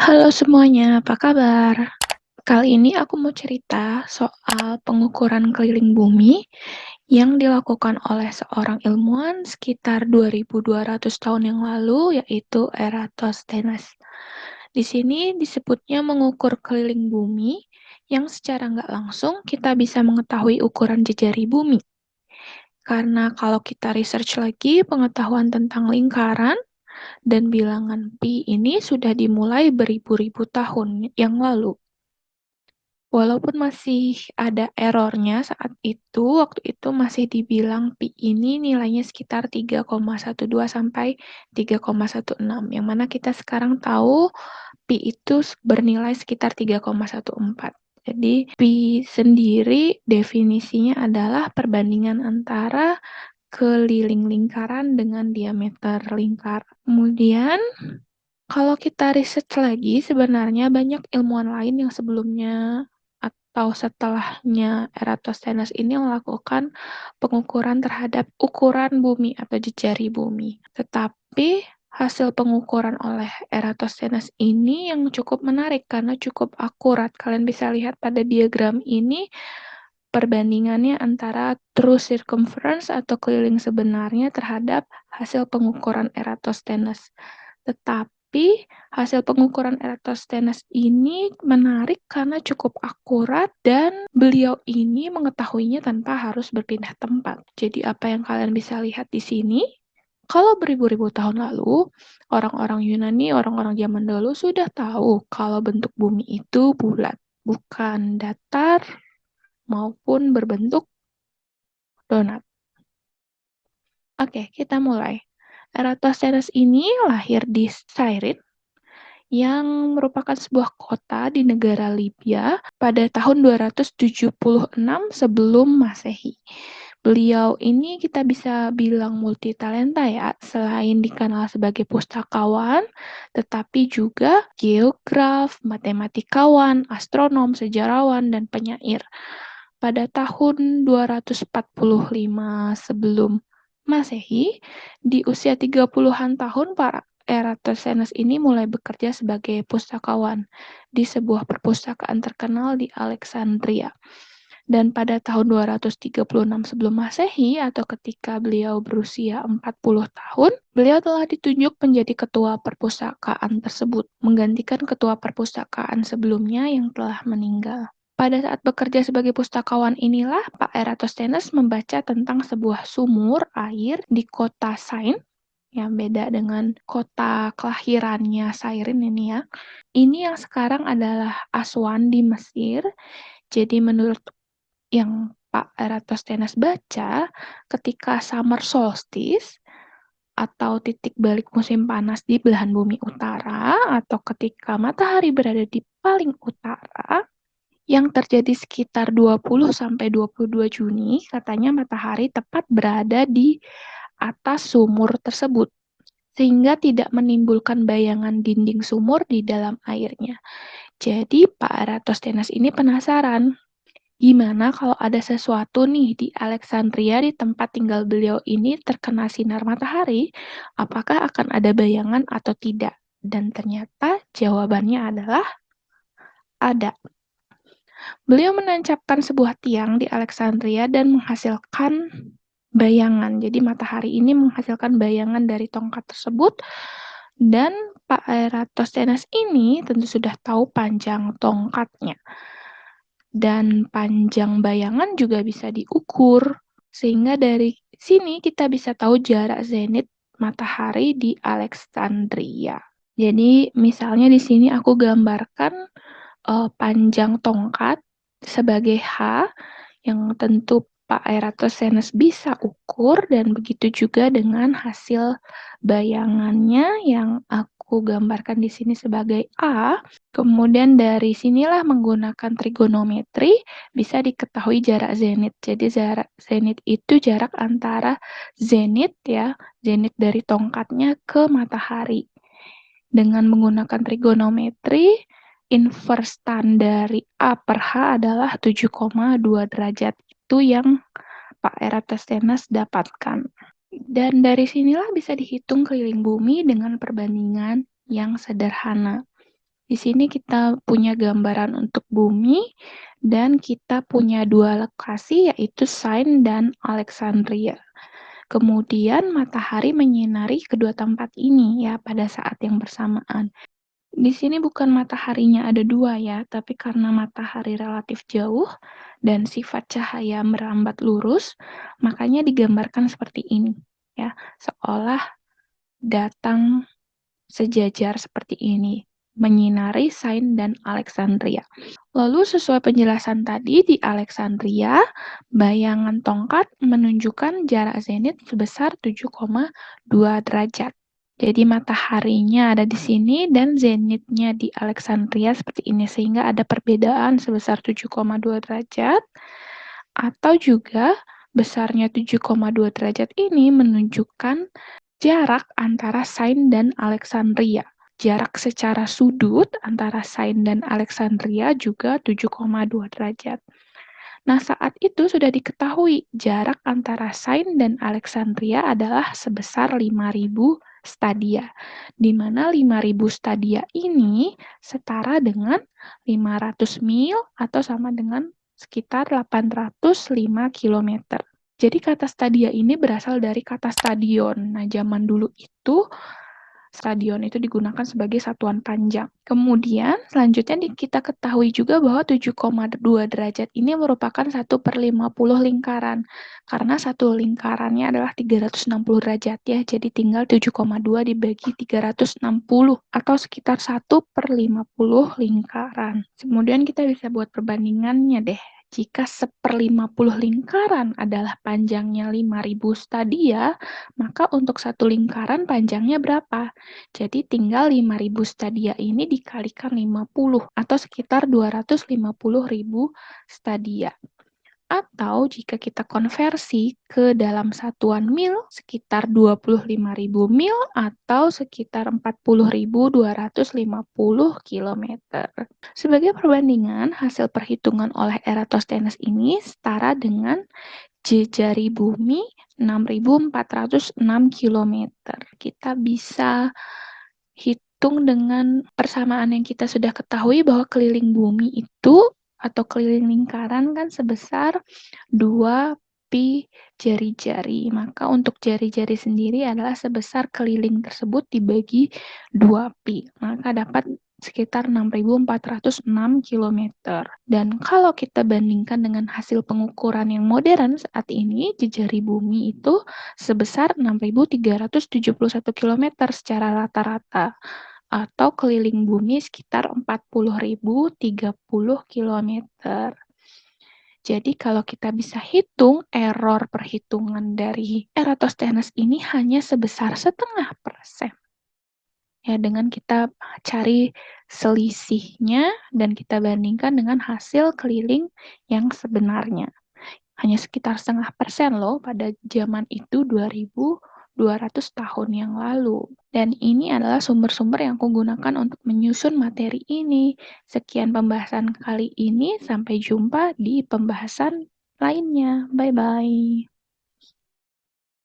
Halo semuanya, apa kabar? Kali ini aku mau cerita soal pengukuran keliling bumi yang dilakukan oleh seorang ilmuwan sekitar 2200 tahun yang lalu, yaitu Eratosthenes. Di sini disebutnya mengukur keliling bumi yang secara nggak langsung kita bisa mengetahui ukuran jejari bumi. Karena kalau kita research lagi pengetahuan tentang lingkaran, dan bilangan pi ini sudah dimulai beribu-ribu tahun yang lalu. Walaupun masih ada errornya waktu itu masih dibilang pi ini nilainya sekitar 3,12 sampai 3,16, yang mana kita sekarang tahu pi itu bernilai sekitar 3,14. Jadi pi sendiri definisinya adalah perbandingan antara keliling lingkaran dengan diameter lingkar. Kemudian kalau kita riset lagi, sebenarnya banyak ilmuwan lain yang sebelumnya atau setelahnya Eratosthenes ini melakukan pengukuran terhadap ukuran bumi atau jejari bumi. Tetapi hasil pengukuran oleh Eratosthenes ini yang cukup menarik karena cukup akurat. Kalian bisa lihat pada diagram ini perbandingannya antara true circumference atau keliling sebenarnya terhadap hasil pengukuran Eratosthenes. Tetapi hasil pengukuran Eratosthenes ini menarik karena cukup akurat dan beliau ini mengetahuinya tanpa harus berpindah tempat. Jadi apa yang kalian bisa lihat di sini, kalau beribu-ribu tahun lalu, orang-orang Yunani, orang-orang zaman dulu sudah tahu kalau bentuk bumi itu bulat, bukan datar maupun berbentuk donat. Oke, kita mulai. Eratosthenes ini lahir di Cyrene, yang merupakan sebuah kota di negara Libya pada tahun 276 sebelum Masehi. Beliau ini kita bisa bilang multitalenta ya, selain dikenal sebagai pustakawan, tetapi juga geograf, matematikawan, astronom, sejarawan, dan penyair. Pada tahun 245 sebelum Masehi, di usia 30-an tahun, para Eratosthenes ini mulai bekerja sebagai pustakawan di sebuah perpustakaan terkenal di Alexandria. Dan pada tahun 236 sebelum Masehi, atau ketika beliau berusia 40 tahun, beliau telah ditunjuk menjadi ketua perpustakaan tersebut, menggantikan ketua perpustakaan sebelumnya yang telah meninggal. Pada saat bekerja sebagai pustakawan inilah Pak Eratosthenes membaca tentang sebuah sumur air di kota Sain, yang beda dengan kota kelahirannya Cyrene ini ya. Ini yang sekarang adalah Aswan di Mesir. Jadi menurut yang Pak Eratosthenes baca, ketika summer solstice atau titik balik musim panas di belahan bumi utara, atau ketika matahari berada di paling utara, yang terjadi sekitar 20-22 Juni, katanya matahari tepat berada di atas sumur tersebut, sehingga tidak menimbulkan bayangan dinding sumur di dalam airnya. Jadi Pak Eratosthenes ini penasaran, gimana kalau ada sesuatu nih di Alexandria, di tempat tinggal beliau ini, terkena sinar matahari, apakah akan ada bayangan atau tidak? Dan ternyata jawabannya adalah ada. Beliau menancapkan sebuah tiang di Alexandria dan menghasilkan bayangan. Jadi matahari ini menghasilkan bayangan dari tongkat tersebut, dan Pak Eratosthenes ini tentu sudah tahu panjang tongkatnya. Dan panjang bayangan juga bisa diukur, sehingga dari sini kita bisa tahu jarak zenit matahari di Alexandria. Jadi misalnya di sini aku gambarkan panjang tongkat sebagai H, yang tentu Pak Eratosthenes bisa ukur, dan begitu juga dengan hasil bayangannya yang aku gambarkan di sini sebagai A. Kemudian dari sinilah menggunakan trigonometri bisa diketahui jarak zenit. Jadi jarak zenit itu jarak antara zenit ya, zenit dari tongkatnya ke matahari. Dengan menggunakan trigonometri, inverse tan dari A per H adalah 7,2 derajat. Itu yang Pak Eratosthenes dapatkan. Dan dari sinilah bisa dihitung keliling bumi dengan perbandingan yang sederhana. Di sini kita punya gambaran untuk bumi dan kita punya 2 lokasi yaitu Sain dan Alexandria. Kemudian matahari menyinari kedua tempat ini ya pada saat yang bersamaan. Di sini bukan mataharinya ada 2 ya, tapi karena matahari relatif jauh dan sifat cahaya merambat lurus, makanya digambarkan seperti ini ya, seolah datang sejajar seperti ini, menyinari Sain dan Alexandria. Lalu sesuai penjelasan tadi di Alexandria, bayangan tongkat menunjukkan jarak zenit sebesar 7,2 derajat. Jadi mataharinya ada di sini dan zenitnya di Alexandria seperti ini, sehingga ada perbedaan sebesar 7,2 derajat, atau juga besarnya 7,2 derajat ini menunjukkan jarak antara Sain dan Alexandria. Jarak secara sudut antara Sain dan Alexandria juga 7,2 derajat. Nah, saat itu sudah diketahui jarak antara Sain dan Alexandria adalah sebesar 5.000 stadia, di mana 5.000 stadia ini setara dengan 500 mil atau sama dengan sekitar 805 km. Jadi kata stadia ini berasal dari kata stadion. Nah, zaman dulu itu stadion itu digunakan sebagai satuan panjang. Kemudian selanjutnya kita ketahui juga bahwa 7,2 derajat ini merupakan 1/50 lingkaran. Karena satu lingkarannya adalah 360 derajat ya, jadi tinggal 7,2 dibagi 360 atau sekitar 1/50 lingkaran. Kemudian kita bisa buat perbandingannya deh. Jika 1/50 lingkaran adalah panjangnya 5.000 stadia, maka untuk satu lingkaran panjangnya berapa? Jadi tinggal 5.000 stadia ini dikalikan 50 atau sekitar 250.000 stadia. Atau jika kita konversi ke dalam satuan mil, sekitar 25.000 mil atau sekitar 40.250 km. Sebagai perbandingan, hasil perhitungan oleh Eratosthenes ini setara dengan jejari bumi 6.406 km. Kita bisa hitung dengan persamaan yang kita sudah ketahui bahwa keliling bumi itu atau keliling lingkaran kan sebesar 2 pi jari-jari. Maka untuk jari-jari sendiri adalah sebesar keliling tersebut dibagi 2 pi. Maka dapat sekitar 6.406 km. Dan kalau kita bandingkan dengan hasil pengukuran yang modern saat ini, jejari bumi itu sebesar 6.371 km secara rata-rata atau keliling bumi sekitar 40.030 km. Jadi kalau kita bisa hitung error perhitungan dari Eratosthenes ini hanya sebesar 0,5%. Ya, dengan kita cari selisihnya dan kita bandingkan dengan hasil keliling yang sebenarnya. Hanya sekitar 0,5% loh pada zaman itu 2.200 tahun yang lalu. Dan ini adalah sumber-sumber yang aku gunakan untuk menyusun materi ini. Sekian pembahasan kali ini, sampai jumpa di pembahasan lainnya. Bye-bye.